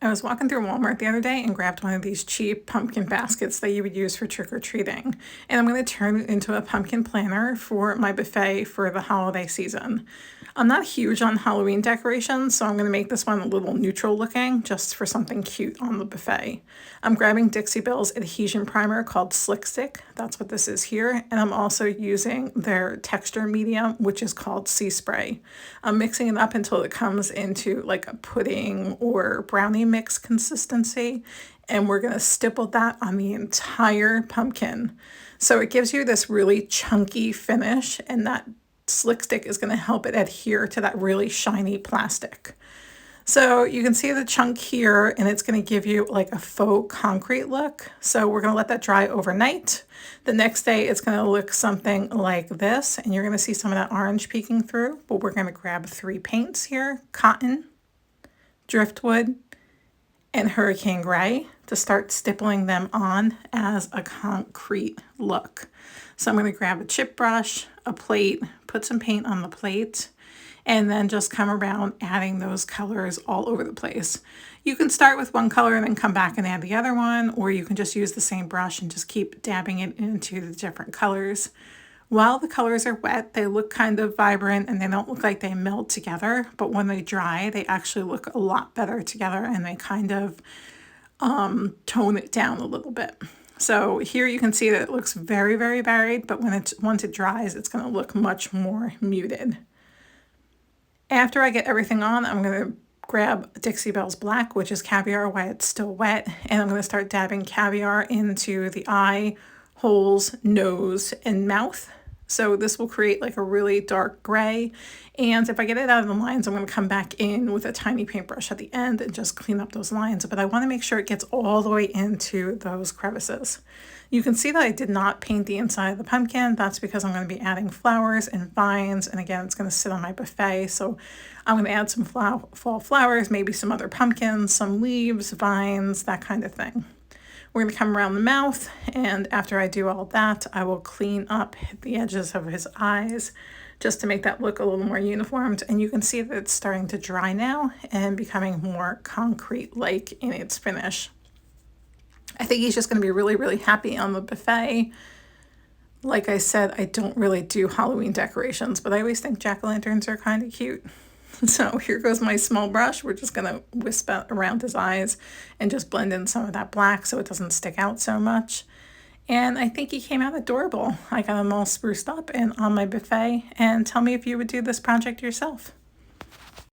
I was walking through Walmart the other day and grabbed one of these cheap pumpkin baskets that you would use for trick-or-treating. And I'm going to turn it into a pumpkin planner for my buffet for the holiday season. I'm not huge on Halloween decorations, so I'm going to make this one a little neutral looking, just for something cute on the buffet. I'm grabbing Dixie Belle's adhesion primer called Slick Stick. That's what this is here. And I'm also using their texture medium, which is called Sea Spray. I'm mixing it up until it comes into like a pudding or brownie mix consistency. And we're going to stipple that on the entire pumpkin. So it gives you this really chunky finish, and that Slick Stick is going to help it adhere to that really shiny plastic. So you can see the chunk here, and it's going to give you like a faux concrete look. So we're going to let that dry overnight. The next day it's going to look something like this, and you're going to see some of that orange peeking through. But we're going to grab 3 paints here: cotton, driftwood, and hurricane gray, to start stippling them on as a concrete look. So I'm going to grab a chip brush, a plate, put some paint on the plate, and then just come around adding those colors all over the place. You can start with one color and then come back and add the other one, or you can just use the same brush and just keep dabbing it into the different colors. While the colors are wet, they look kind of vibrant and they don't look like they meld together, but when they dry, they actually look a lot better together, and they kind of tone it down a little bit. So here you can see that it looks very, very varied, but once it dries, it's going to look much more muted. After I get everything on, I'm going to grab Dixie Belle's Black, which is caviar while it's still wet, and I'm going to start dabbing caviar into the eye holes, nose, and mouth. So this will create like a really dark gray. And if I get it out of the lines, I'm going to come back in with a tiny paintbrush at the end and just clean up those lines. But I want to make sure it gets all the way into those crevices. You can see that I did not paint the inside of the pumpkin. That's because I'm going to be adding flowers and vines. And again, it's going to sit on my buffet. So I'm going to add some fall flowers, maybe some other pumpkins, some leaves, vines, that kind of thing. We're going to come around the mouth, and after I do all that, I will clean up the edges of his eyes just to make that look a little more uniformed. And you can see that it's starting to dry now and becoming more concrete-like in its finish. I think he's just going to be really, really happy on the buffet. Like I said, I don't really do Halloween decorations, but I always think jack-o'-lanterns are kind of cute. So here goes my small brush. We're just going to wisp out around his eyes and just blend in some of that black so it doesn't stick out so much. And I think he came out adorable. I got him all spruced up and on my buffet. And tell me if you would do this project yourself.